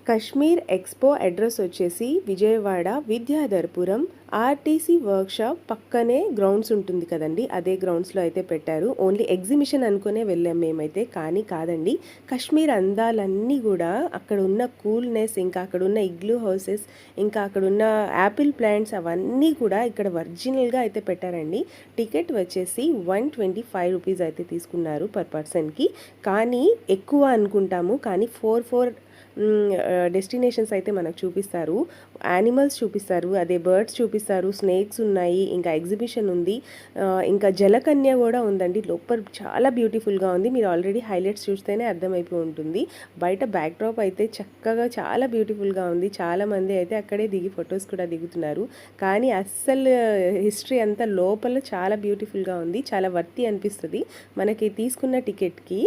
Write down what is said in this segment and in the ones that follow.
Kashmir expo address వచ్చేసి Vijayawada Vidyadharpuram RTC workshop పక్కనే grounds ఉంటుంది కదండి, అదే గ్రౌండ్స్లో అయితే పెట్టారు. ఓన్లీ ఎగ్జిబిషన్ అనుకునే వెళ్ళాం మేమైతే, కానీ కాదండి. కశ్మీర్ అందాలన్నీ కూడా అక్కడ ఉన్న కూల్నెస్, ఇంకా అక్కడ ఉన్న ఇగ్లూ హౌసెస్, ఇంకా అక్కడ ఉన్న యాపిల్ ప్లాంట్స్ అవన్నీ కూడా ఇక్కడ ఒరిజినల్గా అయితే పెట్టారండి. టికెట్ వచ్చేసి 125 రూపీస్ అయితే తీసుకున్నారు పర్ పర్సన్కి. కానీ ఎక్కువ అనుకుంటాము, కానీ ఫోర్ డెస్టినేషన్స్ అయితే మనకు చూపిస్తారు. యానిమల్స్ చూపిస్తారు, అదే బర్డ్స్ చూపిస్తారు, స్నేక్స్ ఉన్నాయి, ఇంకా ఎగ్జిబిషన్ ఉంది, ఇంకా జలకన్య కూడా ఉందండి. లోపల చాలా బ్యూటిఫుల్గా ఉంది. మీరు ఆల్రెడీ హైలైట్స్ చూస్తేనే అర్థమైపోయి ఉంటుంది. బయట బ్యాక్డ్రాప్ అయితే చక్కగా చాలా బ్యూటిఫుల్గా ఉంది. చాలామంది అయితే అక్కడే దిగి ఫొటోస్ కూడా దిగుతున్నారు. కానీ అస్సలు హిస్టరీ అంతా లోపల చాలా బ్యూటిఫుల్గా ఉంది. చాలా వర్తి అనిపిస్తుంది మనకి తీసుకున్న టికెట్కి.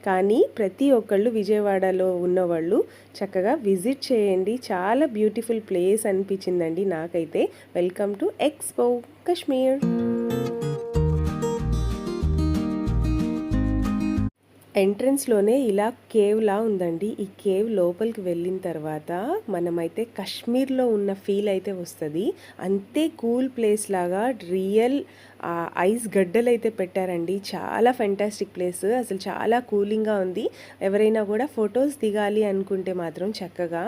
కానీ ప్రతి ఒక్కళ్ళు విజయవాడలో ఉన్నవాళ్ళు చక్కగా విజిట్ చేయండి. చాలా బ్యూటిఫుల్ ప్లేస్ అనిపించిందండి నాకైతే. Welcome to expo Kashmir. ఎంట్రన్స్లోనే ఇలా కేవ్లా ఉందండి. ఈ కేవ్ లోపలికి వెళ్ళిన తర్వాత మనమైతే కశ్మీర్లో ఉన్న ఫీల్ అయితే వస్తుంది. అంతే కూల్ ప్లేస్ లాగా రియల్ ఐస్ గడ్డలు అయితే పెట్టారండి. చాలా ఫెంటాస్టిక్ ప్లేస్, అసలు చాలా కూలింగ్గా ఉంది. ఎవరైనా కూడా ఫొటోస్ దిగాలి అనుకుంటే మాత్రం చక్కగా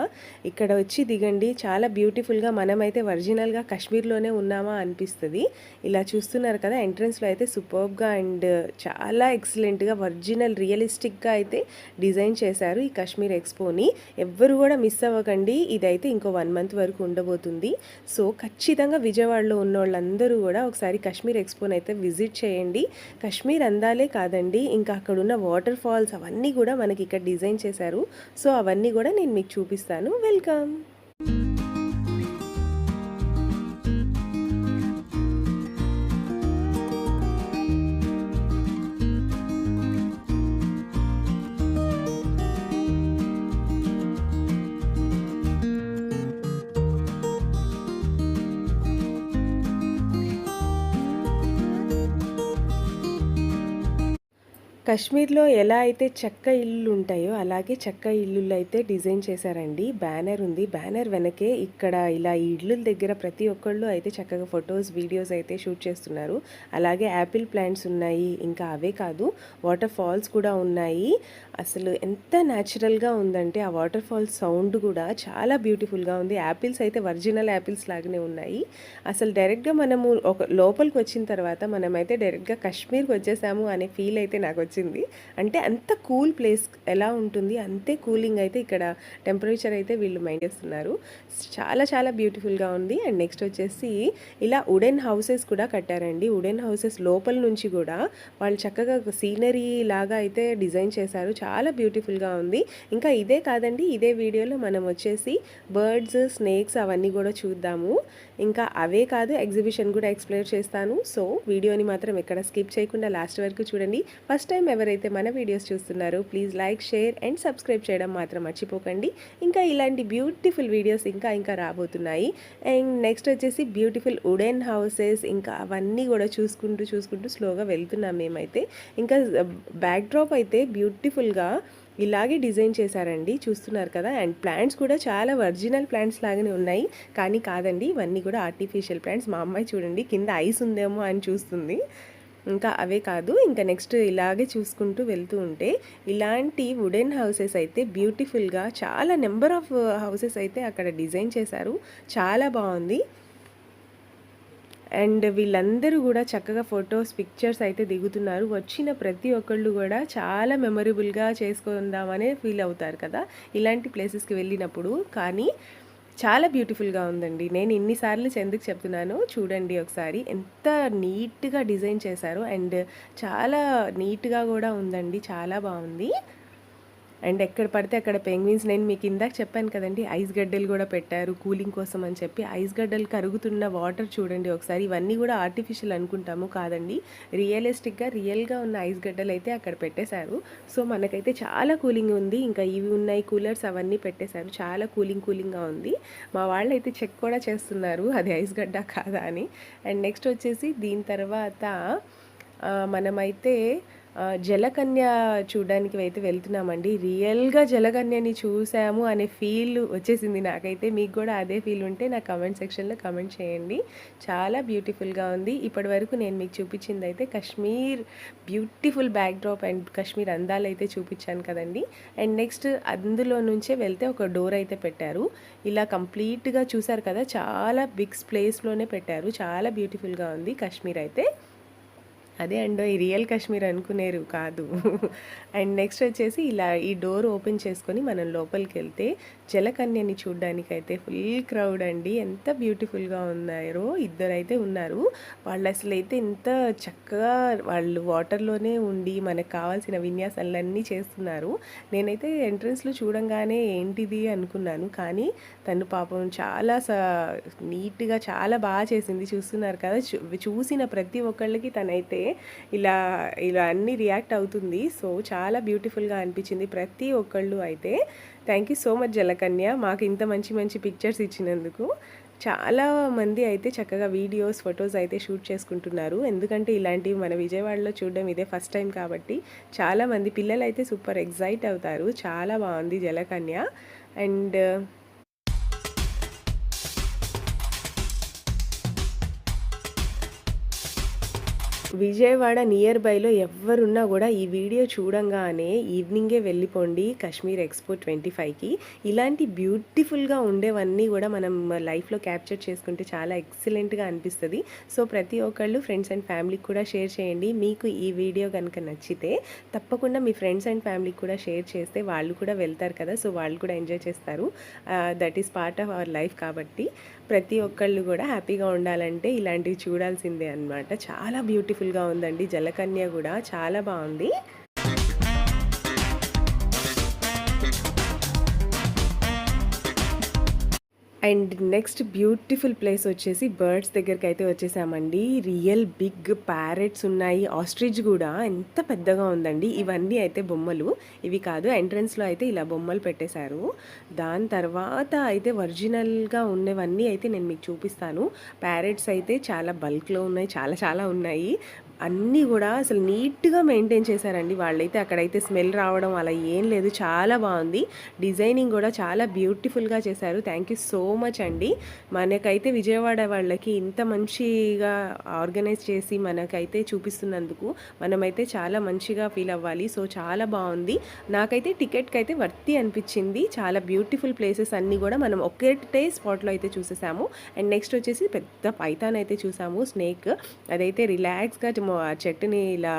ఇక్కడ వచ్చి దిగండి. చాలా బ్యూటిఫుల్గా, మనమైతే ఒరిజినల్గా కశ్మీర్లోనే ఉన్నామా అనిపిస్తుంది. ఇలా చూస్తున్నారు కదా, ఎంట్రన్స్లో అయితే సూపర్బ్గా అండ్ చాలా ఎక్సలెంట్గా ఒరిజినల్ రియలిస్టిక్గా అయితే డిజైన్ చేశారు ఈ కశ్మీర్ ఎక్స్పోని. ఎవ్వరు కూడా మిస్ అవ్వకండి. ఇదైతే ఇంకో 1 మంత్ వరకు ఉండబోతుంది. సో ఖచ్చితంగా విజయవాడలో ఉన్న వాళ్ళందరూ కూడా ఒకసారి కశ్మీర్ ఎక్స్పోని అయితే విజిట్ చేయండి. కశ్మీర్ అందాలే కాదండి, ఇంకా అక్కడ ఉన్న వాటర్ ఫాల్స్ అవన్నీ కూడా మనకి ఇక్కడ డిజైన్ చేశారు. సో అవన్నీ కూడా నేను మీకు చూపిస్తాను. వెల్కమ్. కశ్మీర్లో ఎలా అయితే చెక్క ఇల్లులు ఉంటాయో అలాగే చెక్క ఇల్లులు అయితే డిజైన్ చేశారండి. బ్యానర్ ఉంది, బ్యానర్ వెనకే ఇక్కడ ఇలా ఈ ఇల్లుల దగ్గర ప్రతి ఒక్కళ్ళు అయితే చక్కగా ఫొటోస్ వీడియోస్ అయితే షూట్ చేస్తున్నారు. అలాగే యాపిల్ ప్లాంట్స్ ఉన్నాయి, ఇంకా అవే కాదు వాటర్ ఫాల్స్ కూడా ఉన్నాయి. అసలు ఎంత న్యాచురల్గా ఉందంటే ఆ వాటర్ ఫాల్స్ సౌండ్ కూడా చాలా బ్యూటిఫుల్గా ఉంది. యాపిల్స్ అయితే ఒరిజినల్ యాపిల్స్ లాగానే ఉన్నాయి. అసలు డైరెక్ట్గా మనము ఒక లోపలికి వచ్చిన తర్వాత మనమైతే డైరెక్ట్గా కశ్మీర్కి వచ్చేసాము అనే ఫీల్ అయితే నాకు వచ్చింది. అంటే అంత కూల్ ప్లేస్ ఎలా ఉంటుంది అంతే కూలింగ్ అయితే ఇక్కడ టెంపరేచర్ అయితే వీళ్ళు మెయింటైన్ చేస్తున్నారు. చాలా చాలా బ్యూటిఫుల్గా ఉంది. అండ్ నెక్స్ట్ వచ్చేసి ఇలా వుడెన్ హౌసెస్ కూడా కట్టారండి. వుడెన్ హౌసెస్ లోపల నుంచి కూడా వాళ్ళు చక్కగా సీనరీ లాగా అయితే డిజైన్ చేశారు. చాలా బ్యూటిఫుల్గా ఉంది. ఇంకా ఇదే కాదండి, ఇదే వీడియోలో మనం వచ్చేసి బర్డ్స్, స్నేక్స్ అవన్నీ కూడా చూద్దాము. ఇంకా అవే కాదు, ఎగ్జిబిషన్ కూడా ఎక్స్ప్లెయిన్ చేస్తాను. సో వీడియోని మాత్రం ఎక్కడ స్కిప్ చేయకుండా లాస్ట్ వరకు చూడండి. ఫస్ట్ టైం ఎవరైతే మన వీడియోస్ చూస్తున్నారో please like, share and subscribe చేయడం మాత్రం మర్చిపోకండి. ఇంకా ఇలాంటి బ్యూటిఫుల్ వీడియోస్ ఇంకా రాబోతున్నాయి. అండ్ నెక్స్ట్ వచ్చేసి బ్యూటిఫుల్ వుడెన్ హౌసెస్, ఇంకా అవన్నీ కూడా చూసుకుంటూ స్లోగా వెళ్తున్నాం మేమైతే. ఇంకా బ్యాక్డ్రాప్ అయితే బ్యూటిఫుల్గా ఇలాగే డిజైన్ చేశారండి, చూస్తున్నారు కదా. అండ్ ప్లాంట్స్ కూడా చాలా ఒరిజినల్ ప్లాంట్స్ లాగానే ఉన్నాయి, కానీ కాదండి ఇవన్నీ కూడా ఆర్టిఫిషియల్ ప్లాంట్స్. మా అమ్మాయి చూడండి కింద ఐస్ ఉందేమో అని చూస్తుంది. ఇంకా అవే కాదు, ఇంకా నెక్స్ట్ ఇలాగే చూసుకుంటూ వెళ్తూ ఉంటే ఇలాంటి వుడెన్ హౌసెస్ అయితే బ్యూటిఫుల్గా చాలా నెంబర్ ఆఫ్ హౌసెస్ అయితే అక్కడ డిజైన్ చేశారు. చాలా బాగుంది. అండ్ వీళ్ళందరూ కూడా చక్కగా ఫొటోస్, పిక్చర్స్ అయితే దిగుతున్నారు. వచ్చిన ప్రతి ఒక్కళ్ళు కూడా చాలా మెమరబుల్గా చేసుకుందామనే ఫీల్ అవుతారు కదా ఇలాంటి ప్లేసెస్కి వెళ్ళినప్పుడు. కానీ చాలా బ్యూటిఫుల్గా ఉందండి. నేను ఇన్నిసార్లు ఎందుకు చెప్తున్నానో చూడండి ఒకసారి, ఎంత నీట్గా డిజైన్ చేశారు. అండ్ చాలా నీట్గా కూడా ఉందండి, చాలా బాగుంది. అండ్ ఎక్కడ పడితే అక్కడ పెంగ్విన్స్, నేను మీకు ఇందాక చెప్పాను కదండి ఐస్ గడ్డలు కూడా పెట్టారు కూలింగ్ కోసం అని చెప్పి. ఐస్ గడ్డలు కరుగుతున్న వాటర్ చూడండి ఒకసారి. ఇవన్నీ కూడా ఆర్టిఫిషియల్ అనుకుంటాము, కాదండి రియలిస్టిక్గా రియల్గా ఉన్న ఐస్ గడ్డలు అయితే అక్కడ పెట్టేశారు. సో మనకైతే చాలా కూలింగ్ ఉంది. ఇంకా ఇవి ఉన్నాయి కూలర్స్, అవన్నీ పెట్టేశారు. చాలా కూలింగ్గా ఉంది. మా వాళ్ళు అయితే చెక్ కూడా చేస్తున్నారు అది ఐస్ గడ్డ కాదా అని. అండ్ నెక్స్ట్ వచ్చేసి దీని తర్వాత మనమైతే జలకన్య చూడడానికి అయితే వెళ్తున్నామండి. రియల్‌గా జలకన్యని చూసాము అనే ఫీల్ వచ్చేసింది నాకైతే. మీకు కూడా అదే ఫీల్ ఉంటే నా కామెంట్ సెక్షన్‌లో కామెంట్ చేయండి. చాలా బ్యూటిఫుల్‌గా ఉంది. ఇప్పటివరకు నేను మీకు చూపించిందయితే Kashmir beautiful backdrop and Kashmir అందాలైతే చూపించాను కదండీ. అండ్ నెక్స్ట్ అందులో నుంచే వెళ్తే ఒక డోర్ అయితే పెట్టారు. ఇలా కంప్లీట్‌గా చూసారు కదా! చాలా బిగ్ ప్లేస్‌లోనే పెట్టారు. చాలా బ్యూటిఫుల్‌గా ఉంది కాశ్మీర్ అయితే. అదే అండో ఈ రియల్ కాశ్మీర్ అనుకునేరు కాదు. అండ్ నెక్స్ట్ వచ్చేసి ఇలా ఈ డోర్ ఓపెన్ చేసుకొని మనం లోపలికి వెళ్తే జలకన్యని చూడ్డానికైతే ఫుల్ క్రౌడ్ అండి. ఎంత బ్యూటిఫుల్గా ఉన్నారో ఇద్దరైతే ఉన్నారు. వాళ్ళు అసలు అయితే ఎంత చక్కగా వాళ్ళు వాటర్లోనే ఉండి మనకు కావాల్సిన విన్యాసాలన్నీ చేస్తున్నారు. నేనైతే ఎంట్రన్స్లో చూడంగానే ఏంటిది అనుకున్నాను, కానీ తను పాపం చాలా నీట్గా చాలా బాగా చేసింది. చూస్తున్నారు కదా, చూసిన ప్రతి ఒక్కళ్ళకి తనైతే ఇలా ఇలా అన్నీ రియాక్ట్ అవుతుంది. సో చాలా బ్యూటిఫుల్గా అనిపించింది ప్రతి ఒక్కళ్ళు అయితే. థ్యాంక్ యూ సో మచ్ జలకన్య, మాకు ఇంత మంచి మంచి పిక్చర్స్ ఇచ్చినందుకు. చాలా మంది అయితే చక్కగా వీడియోస్ ఫొటోస్ అయితే షూట్ చేసుకుంటున్నారు. ఎందుకంటే ఇలాంటివి మన విజయవాడలో చూడడం ఇదే ఫస్ట్ టైం కాబట్టి చాలామంది పిల్లలు అయితే సూపర్ ఎగ్జైట్ అవుతారు. చాలా బాగుంది జలకన్య. అండ్ విజయవాడ నియర్ బైలో ఎవరున్నా కూడా ఈ వీడియో చూడంగానే ఈవినింగే వెళ్ళిపోండి కాశ్మీర్ ఎక్స్పో 25కి. ఇలాంటి బ్యూటిఫుల్గా ఉండేవన్నీ కూడా మనం లైఫ్లో క్యాప్చర్ చేసుకుంటే చాలా ఎక్సలెంట్గా అనిపిస్తుంది. సో ప్రతి ఒక్కళ్ళు ఫ్రెండ్స్ అండ్ ఫ్యామిలీకి కూడా షేర్ చేయండి. మీకు ఈ వీడియో కనుక నచ్చితే తప్పకుండా మీ ఫ్రెండ్స్ అండ్ ఫ్యామిలీకి కూడా షేర్ చేస్తే వాళ్ళు కూడా వెళ్తారు కదా, సో వాళ్ళు కూడా ఎంజాయ్ చేస్తారు. That is part of our life కాబట్టి ప్రతి ఒక్కళ్ళు కూడా హ్యాపీగా ఉండాలంటే ఇలాంటివి చూడాల్సిందే అనమాట. చాలా బ్యూటిఫుల్గా ఉందండి జలకన్య కూడా చాలా బాగుంది. అండ్ నెక్స్ట్ బ్యూటిఫుల్ ప్లేస్ వచ్చేసి బర్డ్స్ దగ్గరికి అయితే వచ్చేసామండి. రియల్ బిగ్ ప్యారెట్స్ ఉన్నాయి, ఆస్ట్రిచ్ కూడా ఎంత పెద్దగా ఉందండి. ఇవన్నీ అయితే బొమ్మలు, ఇవి కాదు. ఎంట్రన్స్లో అయితే ఇలా బొమ్మలు పెట్టేశారు. దాని తర్వాత అయితే ఒరిజినల్గా ఉన్నవన్నీ అయితే నేను మీకు చూపిస్తాను. ప్యారెట్స్ అయితే చాలా బల్క్లో ఉన్నాయి, చాలా చాలా ఉన్నాయి. అన్నీ కూడా అసలు నీట్గా మెయింటైన్ చేశారండి వాళ్ళైతే. అక్కడైతే స్మెల్ రావడం అలా ఏం లేదు, చాలా బాగుంది. డిజైనింగ్ కూడా చాలా బ్యూటిఫుల్గా చేశారు. థ్యాంక్ యూ సో మచ్ అండి. మనకైతే విజయవాడ వాళ్ళకి ఇంత మంచిగా ఆర్గనైజ్ చేసి మనకైతే చూపిస్తున్నందుకు మనమైతే చాలా మంచిగా ఫీల్ అవ్వాలి. సో చాలా బాగుంది. నాకైతే టికెట్కి అయితే వర్తి అనిపించింది. చాలా బ్యూటిఫుల్ ప్లేసెస్ అన్నీ కూడా మనం ఒకేటే స్పాట్లో అయితే చూసేసాము. అండ్ నెక్స్ట్ వచ్చేసి పెద్ద పైథాన్ అయితే చూసాము, స్నేక్. అదైతే రిలాక్స్గా ఆ చెట్టుని ఇలా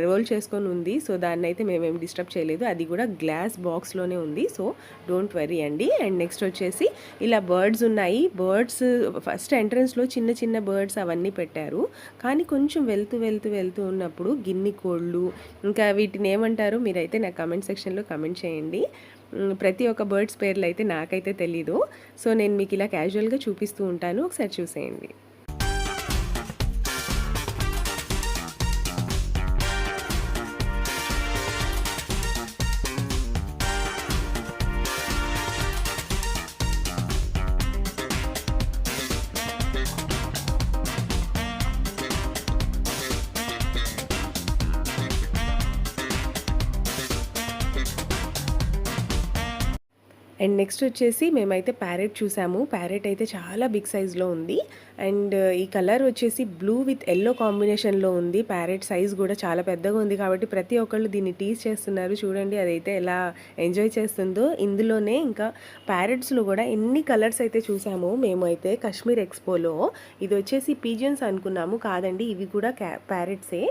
రోల్ చేసుకొని ఉంది. సో దాన్ని అయితే మేమేం డిస్టర్బ్ చేయలేదు. అది కూడా గ్లాస్ బాక్స్లోనే ఉంది, సో డోంట్ వరీ అండి. అండ్ నెక్స్ట్ వచ్చేసి ఇలా బర్డ్స్ ఉన్నాయి. బర్డ్స్ ఫస్ట్ ఎంట్రన్స్లో చిన్న చిన్న బర్డ్స్ అవన్నీ పెట్టారు, కానీ కొంచెం వెళ్తూ ఉన్నప్పుడు గిన్ని కోళ్ళు, ఇంకా వీటిని ఏమంటారు మీరైతే నా కామెంట్ సెక్షన్లో కామెంట్ చేయండి. ప్రతి ఒక్క బర్డ్స్ పేర్లు అయితే నాకైతే తెలీదు. సో నేను మీకు ఇలా క్యాజువల్గా చూపిస్తూ ఉంటాను, ఒకసారి చూసేయండి. అండ్ నెక్స్ట్ వచ్చేసి మేమైతే ప్యారెట్ చూసాము. ప్యారెట్ అయితే చాలా బిగ్ సైజ్లో ఉంది. అండ్ ఈ కలర్ వచ్చేసి బ్లూ విత్ ఎల్లో కాంబినేషన్లో ఉంది. ప్యారెట్ సైజ్ కూడా చాలా పెద్దగా ఉంది కాబట్టి ప్రతి ఒక్కళ్ళు దీన్ని టీజ్ చేస్తున్నారు. చూడండి అదైతే ఎలా ఎంజాయ్ చేస్తుందో. ఇందులోనే ఇంకా ప్యారెట్స్లో కూడా ఎన్ని కలర్స్ అయితే చూసాము మేము అయితే కాశ్మీర్ ఎక్స్పోలో. ఇది వచ్చేసి పీజియన్స్ అనుకున్నాము, కాదండి ఇవి కూడా ప్యారెట్సే.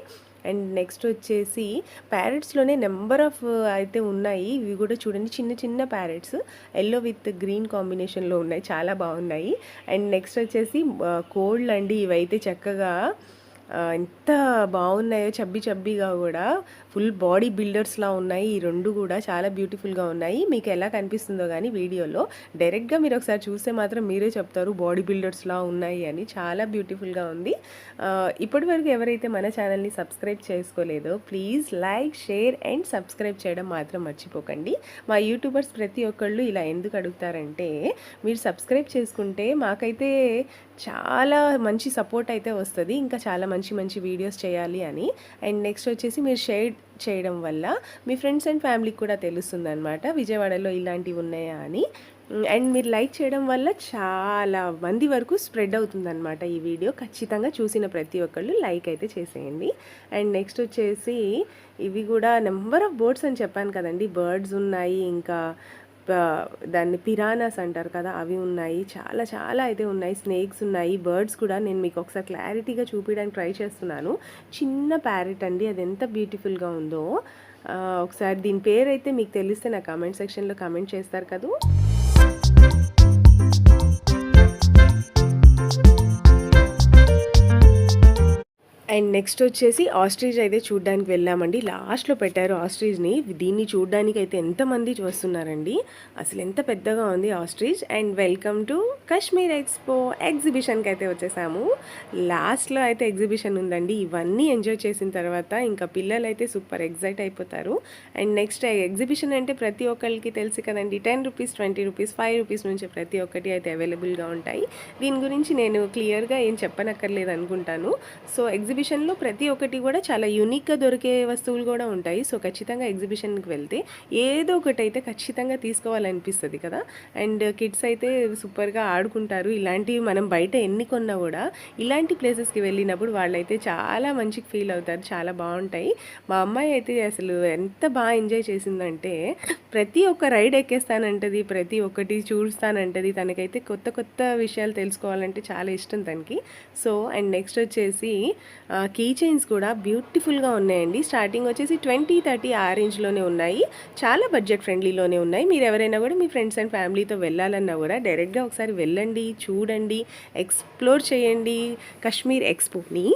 అండ్ నెక్స్ట్ వచ్చేసి ప్యారెట్స్లోనే నెంబర్ ఆఫ్ అయితే ఉన్నాయి. ఇవి కూడా చూడండి చిన్న చిన్న ప్యారెట్స్ ఎల్లో విత్ గ్రీన్ కాంబినేషన్లో ఉన్నాయి, చాలా బాగున్నాయి. అండ్ నెక్స్ట్ వచ్చేసి కోళ్ళు అండి. ఇవైతే చక్కగా ఎంత బాగున్నాయో, చబ్బీగా కూడా ఫుల్ బాడీ బిల్డర్స్లా ఉన్నాయి. ఈ రెండు కూడా చాలా బ్యూటిఫుల్గా ఉన్నాయి. మీకు ఎలా కనిపిస్తుందో కానీ వీడియోలో డైరెక్ట్గా మీరు ఒకసారి చూస్తే మాత్రం మీరే చెప్తారు బాడీ బిల్డర్స్లా ఉన్నాయి అని. చాలా బ్యూటిఫుల్గా ఉంది. ఇప్పటివరకు ఎవరైతే మన ఛానల్ని సబ్స్క్రైబ్ చేసుకోలేదో please like, share and subscribe చేయడం మాత్రం మర్చిపోకండి. మా యూట్యూబర్స్ ప్రతి ఒక్కళ్ళు ఇలా ఎందుకు అడుగుతారంటే, మీరు సబ్స్క్రైబ్ చేసుకుంటే మాకైతే చాలా మంచి సపోర్ట్ అయితే వస్తుంది, ఇంకా చాలా మంచి మంచి వీడియోస్ చేయాలి అని. అండ్ నెక్స్ట్ వచ్చేసి మీరు షేర్ చేయడం వల్ల మీ ఫ్రెండ్స్ అండ్ ఫ్యామిలీకి కూడా తెలుస్తుంది అనమాట, విజయవాడలో ఇలాంటివి ఉన్నాయా అని. అండ్ మీరు లైక్ చేయడం వల్ల చాలా మంది వరకు స్ప్రెడ్ అవుతుందన్నమాట ఈ వీడియో. ఖచ్చితంగా చూసిన ప్రతి ఒక్కళ్ళు లైక్ అయితే చేసేయండి. అండ్ నెక్స్ట్ వచ్చేసి ఇవి కూడా నెంబర్ ఆఫ్ బర్డ్స్ అని చెప్పాను కదండి, బర్డ్స్ ఉన్నాయి, ఇంకా దాన్ని పిరానాస్ అంటారు కదా అవి ఉన్నాయి, చాలా చాలా అయితే ఉన్నాయి. స్నేక్స్ ఉన్నాయి, బర్డ్స్ కూడా. నేను మీకు ఒకసారి క్లారిటీగా చూపించడానికి ట్రై చేస్తున్నాను. చిన్న ప్యారెట్ అండి, అది ఎంత బ్యూటిఫుల్గా ఉందో. ఒకసారి దీని పేరు అయితే మీకు తెలిస్తే నా కామెంట్ సెక్షన్లో కామెంట్ చేస్తారు కదా. అండ్ నెక్స్ట్ వచ్చేసి ఆస్ట్రిచ్ అయితే చూడడానికి వెళ్ళామండి. లాస్ట్లో పెట్టారు ఆస్ట్రిచ్ని. దీన్ని చూడడానికి అయితే ఎంతమంది వస్తున్నారండి, అసలు ఎంత పెద్దగా ఉంది ostrich. And welcome to Kashmir expo ఎగ్జిబిషన్కి అయితే వచ్చేసాము. లాస్ట్లో అయితే ఎగ్జిబిషన్ ఉందండి. ఇవన్నీ ఎంజాయ్ చేసిన తర్వాత ఇంకా పిల్లలు అయితే సూపర్ ఎగ్జైట్ అయిపోతారు. అండ్ నెక్స్ట్ ఎగ్జిబిషన్ అంటే ప్రతి ఒక్కరికి తెలుసు కదండి, 10 రూపీస్, 20 రూపీస్, 5 రూపీస్ నుంచి ప్రతి ఒక్కటి అయితే అవైలబుల్గా ఉంటాయి. దీని గురించి నేను క్లియర్గా ఏం చెప్పనక్కర్లేదు అనుకుంటాను. సో ఎగ్జిబిషన్లో ప్రతి ఒక్కటి కూడా చాలా యూనిక్గా దొరికే వస్తువులు కూడా ఉంటాయి. సో ఖచ్చితంగా ఎగ్జిబిషన్కి వెళ్తే ఏదో ఒకటి అయితే ఖచ్చితంగా తీసుకోవాలనిపిస్తుంది కదా. అండ్ కిడ్స్ అయితే సూపర్గా ఆడుకుంటారు. ఇలాంటివి మనం బయట ఎన్ని కొన్నా కూడా ఇలాంటి ప్లేసెస్కి వెళ్ళినప్పుడు వాళ్ళైతే చాలా మంచిగా ఫీల్ అవుతారు, చాలా బాగుంటాయి. మా అమ్మాయి అయితే అసలు ఎంత బాగా ఎంజాయ్ చేసిందంటే ప్రతి ఒక్క రైడ్ ఎక్కేస్తానంటది, ప్రతి ఒక్కటి చూస్తానంటది. తనకైతే కొత్త కొత్త విషయాలు తెలుసుకోవాలంటే చాలా ఇష్టం తనకి. సో అండ్ నెక్స్ట్ వచ్చేసి కీ చైన్స్ కూడా బ్యూటిఫుల్గా ఉన్నాయండి. స్టార్టింగ్ వచ్చేసి 20-30 ఆ రేంజ్లోనే ఉన్నాయి, చాలా బడ్జెట్ ఫ్రెండ్లీలోనే ఉన్నాయి. మీరు ఎవరైనా కూడా మీ ఫ్రెండ్స్ అండ్ ఫ్యామిలీతో వెళ్ళాలన్నా కూడా డైరెక్ట్గా ఒకసారి వెళ్ళండి, చూడండి, ఎక్స్ప్లోర్ చేయండి కాశ్మీర్ ఎక్స్పోని.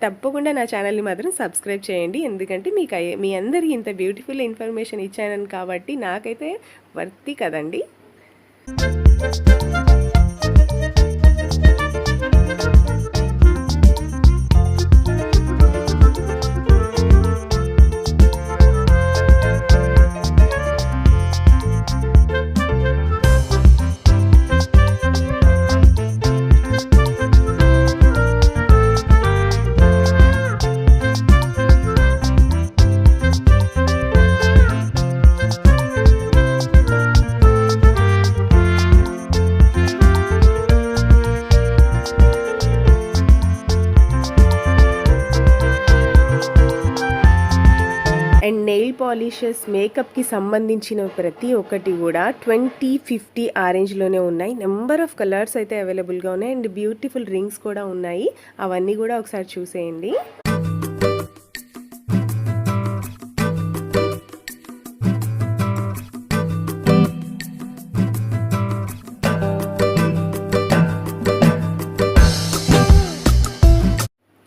తప్పకుండా నా ఛానల్ని మాత్రం సబ్స్క్రైబ్ చేయండి, ఎందుకంటే మీకు మీ అందరికీ ఇంత బ్యూటిఫుల్ ఇన్ఫర్మేషన్ ఇచ్చానని కాబట్టి నాకైతే వర్తి కదండి. అండ్ నెయిల్ పాలిషెస్, మేకప్కి సంబంధించిన ప్రతి ఒక్కటి కూడా 20-50 ఆ రేంజ్లోనే ఉన్నాయి. నెంబర్ ఆఫ్ కలర్స్ అయితే అవైలబుల్గా ఉన్నాయి. అండ్ బ్యూటిఫుల్ రింగ్స్ కూడా ఉన్నాయి, అవన్నీ కూడా ఒకసారి చూసేయండి.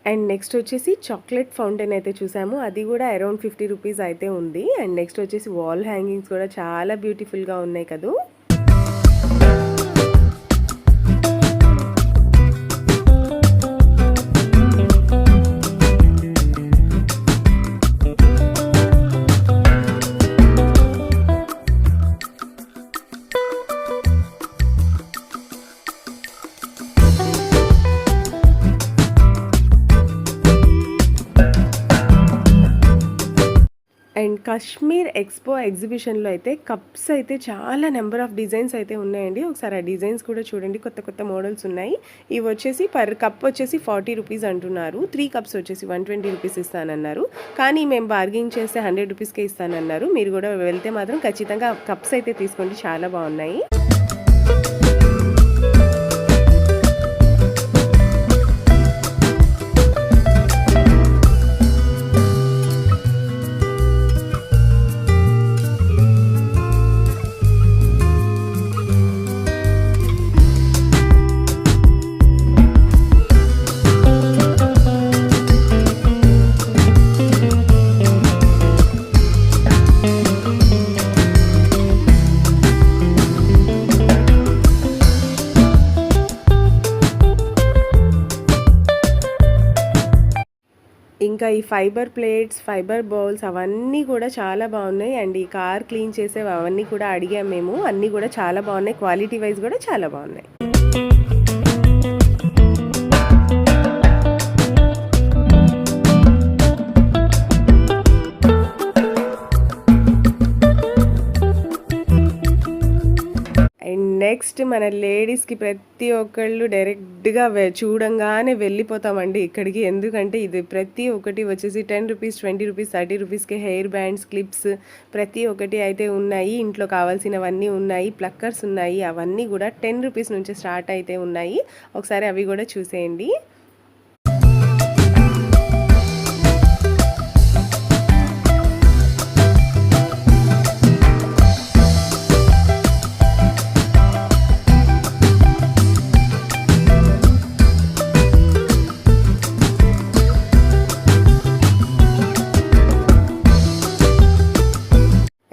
అండ్ నెక్స్ట్ వచ్చేసి చాక్లెట్ ఫౌంటైన్ అయితే చూసాము, అది కూడా అరౌండ్ 50 రూపీస్ అయితే ఉంది. అండ్ నెక్స్ట్ వచ్చేసి వాల్ హ్యాంగింగ్స్ కూడా చాలా బ్యూటిఫుల్గా ఉన్నాయి కదా. అండ్ కాశ్మీర్ ఎక్స్పో ఎగ్జిబిషన్లో అయితే కప్స్ అయితే చాలా నెంబర్ ఆఫ్ డిజైన్స్ అయితే ఉన్నాయండి. ఒకసారి ఆ డిజైన్స్ కూడా చూడండి, కొత్త కొత్త మోడల్స్ ఉన్నాయి. ఇవి వచ్చేసి పర్ కప్ వచ్చేసి 40 రూపీస్ అంటున్నారు. 3 కప్స్ వచ్చేసి 120 రూపీస్ ఇస్తానన్నారు, కానీ మేము బార్గెనింగ్ చేస్తే 100 రూపీస్కే ఇస్తానన్నారు. మీరు కూడా వెళ్తే మాత్రం ఖచ్చితంగా కప్స్ అయితే తీసుకోండి, చాలా బాగున్నాయి. ఇంకా ఈ ఫైబర్ ప్లేట్స్, ఫైబర్ బౌల్స్ అవన్నీ కూడా చాలా బాగున్నాయి. అండ్ ఈ కార్ క్లీన్ చేసేవి అవన్నీ కూడా అడిగాము మేము, అన్నీ కూడా చాలా బాగున్నాయి, క్వాలిటీ వైజ్ కూడా చాలా బాగున్నాయి. నెక్స్ట్ మన లేడీస్కి ప్రతి ఒక్కళ్ళు డైరెక్ట్గా చూడంగానే వెళ్ళిపోతామండి ఇక్కడికి. ఎందుకంటే ఇది ప్రతి ఒక్కటి వచ్చేసి 10 రూపీస్, 20 రూపీస్, 30 రూపీస్కి హెయిర్ బ్యాండ్స్, క్లిప్స్ ప్రతి ఒక్కటి అయితే ఉన్నాయి. ఇంట్లో కావాల్సినవన్నీ ఉన్నాయి, ప్లక్కర్స్ ఉన్నాయి, అవన్నీ కూడా 10 రూపీస్ నుంచి స్టార్ట్ అయితే ఉన్నాయి. ఒకసారి అవి కూడా చూసేయండి.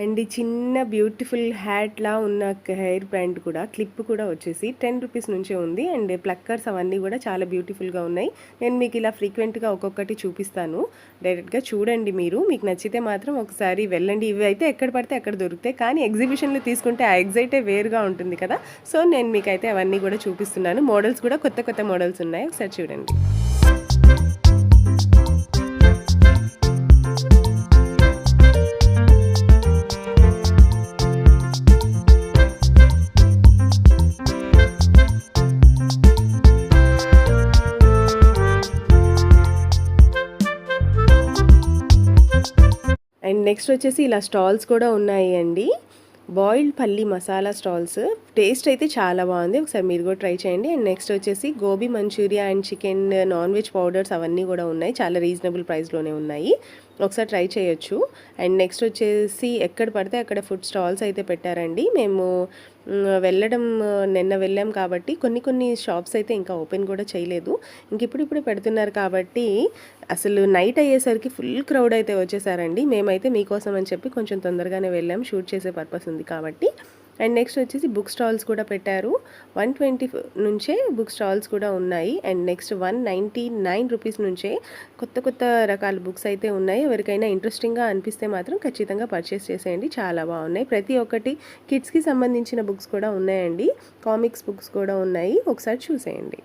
అండ్ ఈ చిన్న బ్యూటిఫుల్ హ్యాట్లా ఉన్న హెయిర్ బ్యాండ్ కూడా, క్లిప్ కూడా వచ్చేసి 10 రూపీస్ నుంచే ఉంది. అండ్ ప్లక్కర్స్ అవన్నీ కూడా చాలా బ్యూటిఫుల్గా ఉన్నాయి. నేను మీకు ఇలా ఫ్రీక్వెంట్గా ఒక్కొక్కటి చూపిస్తాను, డైరెక్ట్గా చూడండి. మీకు నచ్చితే మాత్రం ఒకసారి వెళ్ళండి. ఇవి అయితే ఎక్కడ పడితే అక్కడ దొరుకుతాయి, కానీ ఎగ్జిబిషన్లో తీసుకుంటే ఆ ఎగ్జైటే వేరుగా ఉంటుంది కదా. సో నేను మీకైతే అవన్నీ కూడా చూపిస్తున్నాను. మోడల్స్ కూడా కొత్త కొత్త మోడల్స్ ఉన్నాయి, ఒకసారి చూడండి. అండ్ నెక్స్ట్ వచ్చేసి ఇలా స్టాల్స్ కూడా ఉన్నాయి అండి. బాయిల్డ్ పల్లి మసాలా స్టాల్స్. టేస్ట్ అయితే చాలా బాగుంది, ఒకసారి మీరు కూడా ట్రై చేయండి. అండ్ నెక్స్ట్ వచ్చేసి gobi manchuria and chicken non veg powders అవన్నీ కూడా ఉన్నాయి. చాలా రీజనబుల్ ప్రైస్లోనే ఉన్నాయి, ఒకసారి ట్రై చేయొచ్చు. అండ్ నెక్స్ట్ వచ్చేసి ఎక్కడ పడితే అక్కడ ఫుడ్ స్టాల్స్ అయితే పెట్టారండి. మేము నిన్న వెళ్ళాం కాబట్టి కొన్ని షాప్స్ అయితే ఇంకా ఓపెన్ కూడా చేయలేదు. ఇంక ఇప్పుడే పెడుతున్నారు కాబట్టి అసలు నైట్ అయ్యేసరికి ఫుల్ క్రౌడ్ అయితే వచ్చేసారండి. మేమైతే మీకోసం అని చెప్పి కొంచెం తొందరగానే వెళ్ళాం, షూట్ చేసే పర్పస్ ఉంది కాబట్టి. అండ్ నెక్స్ట్ వచ్చేసి బుక్ స్టాల్స్ కూడా పెట్టారు. 120 నుంచే బుక్ స్టాల్స్ కూడా ఉన్నాయి. అండ్ నెక్స్ట్ 199 రూపీస్ నుంచే కొత్త రకాల బుక్స్ అయితే ఉన్నాయి. ఎవరికైనా ఇంట్రెస్టింగ్గా అనిపిస్తే మాత్రం ఖచ్చితంగా పర్చేస్ చేసేయండి, చాలా బాగున్నాయి. ప్రతి ఒక్కటి కిడ్స్కి సంబంధించిన బుక్స్ కూడా ఉన్నాయండి, కామిక్స్ బుక్స్ కూడా ఉన్నాయి, ఒకసారి చూసేయండి.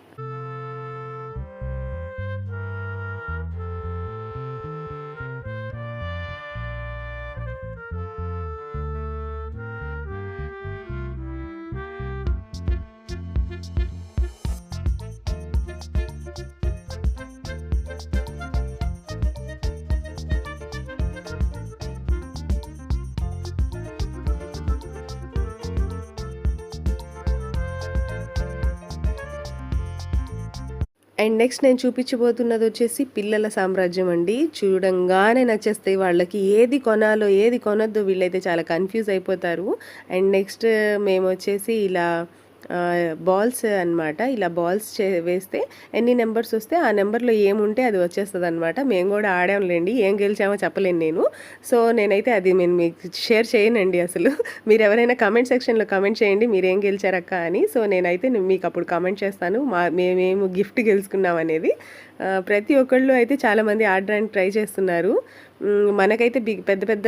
అండ్ నెక్స్ట్ నేను చూపించబోతున్నది వచ్చేసి పిల్లల సామ్రాజ్యం అండి. చూడంగానే నచ్చేస్తాయి వాళ్ళకి, ఏది కొనాలో ఏది కొనొద్దో వీళ్ళైతే చాలా కన్ఫ్యూజ్ అయిపోతారు. అండ్ నెక్స్ట్ మేము వచ్చేసి ఇలా బాల్స్ అనమాట. ఇలా బాల్స్ వేస్తే ఎన్ని నెంబర్స్ వస్తే ఆ నెంబర్లో ఏముంటే అది వచ్చేస్తుంది అనమాట. మేము కూడా ఆడాంలేండి, ఏం గెలిచామో చెప్పలేను నేను. సో నేనైతే అది నేను మీకు షేర్ చేయనండి అసలు. మీరు ఎవరైనా కమెంట్ సెక్షన్లో కమెంట్ చేయండి మీరేం గెలిచారక్క అని. సో నేనైతే మీకు అప్పుడు కమెంట్ చేస్తాను మేమేమో గిఫ్ట్ గెలుచుకున్నాం అనేది. ప్రతి ఒక్కళ్ళు అయితే చాలామంది ఆడడానికి ట్రై చేస్తున్నారు. మనకైతే పెద్ద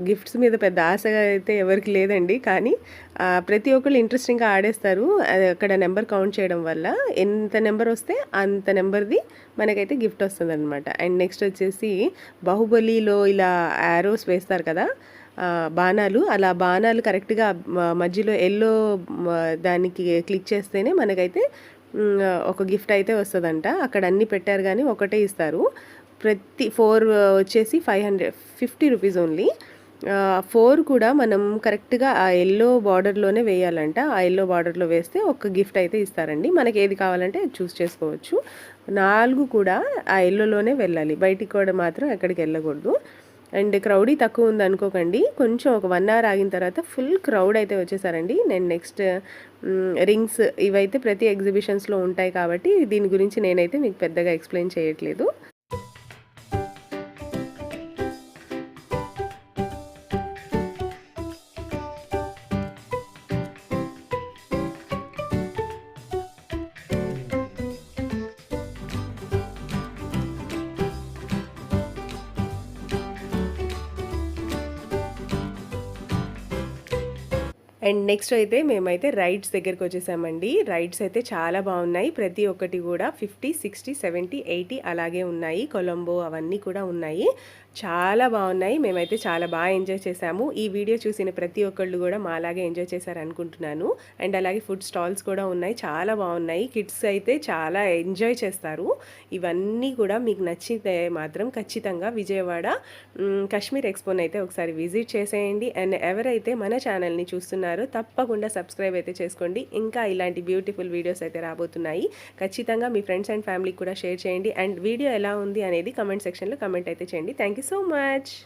గిఫ్ట్స్ మీద పెద్ద ఆశగా అయితే ఎవరికి లేదండి, కానీ ప్రతి ఒక్కళ్ళు ఇంట్రెస్టింగ్గా ఆడేస్తారు. అక్కడ నెంబర్ కౌంట్ చేయడం వల్ల ఎంత నెంబర్ వస్తే అంత నెంబర్ది మనకైతే గిఫ్ట్ వస్తుంది అనమాట. అండ్ నెక్స్ట్ వచ్చేసి బాహుబలిలో ఇలా యారోస్ వేస్తారు కదా, బాణాలు, అలా బాణాలు కరెక్ట్గా మధ్యలో ఎల్లో దానికి క్లిక్ చేస్తేనే మనకైతే ఒక గిఫ్ట్ అయితే వస్తుందంట. అక్కడ అన్నీ పెట్టారు కానీ ఒకటే ఇస్తారు. ప్రతి 4 వచ్చేసి 550 రూపీస్ ఓన్లీ. 4 కూడా మనం కరెక్ట్గా ఆ ఎల్లో బార్డర్లోనే వేయాలంట. ఆ ఎల్లో బార్డర్లో వేస్తే ఒక గిఫ్ట్ అయితే ఇస్తారండి. మనకి ఏది కావాలంటే చూస్ చేసుకోవచ్చు. 4 కూడా ఆ ఎల్లోలోనే వెళ్ళాలి, బయటికి కూడా మాత్రం ఎక్కడికి వెళ్ళకూడదు. అండ్ క్రౌడీ తక్కువ ఉంది అనుకోకండి, కొంచెం ఒక 1 అవర్ ఆగిన తర్వాత ఫుల్ క్రౌడ్ అయితే వచ్చేసారండి. నేను నెక్స్ట్ రింగ్స్ ఇవైతే ప్రతి ఎగ్జిబిషన్స్లో ఉంటాయి కాబట్టి దీని గురించి నేనైతే మీకు పెద్దగా ఎక్స్ప్లెయిన్ చేయట్లేదు. అండ్ నెక్స్ట్ అయితే మేమైతే రైడ్స్ దగ్గరికి వచ్చేసామండి. రైడ్స్ అయితే చాలా బాగున్నాయి, ప్రతి ఒక్కటి కూడా 50, 60, 70, 80 అలాగే ఉన్నాయి. కొలంబో అవన్నీ కూడా ఉన్నాయి. చాలా బాగున్నాయి. మేమైతే చాలా బాగా ఎంజాయ్ చేశాము. ఈ వీడియో చూసిన ప్రతి ఒక్కళ్ళు కూడా మాలాగే ఎంజాయ్ చేశారనుకుంటున్నాను. అండ్ అలాగే ఫుడ్ స్టాల్స్ కూడా ఉన్నాయి. చాలా బాగున్నాయి. కిడ్స్ అయితే చాలా ఎంజాయ్ చేస్తారు. ఇవన్నీ కూడా మీకు నచ్చితే మాత్రం ఖచ్చితంగా విజయవాడ కాశ్మీర్ ఎక్స్పోని అయితే ఒకసారి విజిట్ చేసేయండి. అండ్ ఎవరైతే మన ఛానల్ని చూస్తున్నారో తప్పకుండా సబ్స్క్రైబ్ అయితే చేసుకోండి. ఇంకా ఇలాంటి బ్యూటిఫుల్ వీడియోస్ అయితే రాబోతున్నాయి. ఖచ్చితంగా మీ ఫ్రెండ్స్ అండ్ ఫ్యామిలీకి కూడా షేర్ చేయండి. అండ్ వీడియో ఎలా ఉంది అనేది కమెంట్ సెక్షన్లో కమెంట్ అయితే చేయండి. Thank you so much.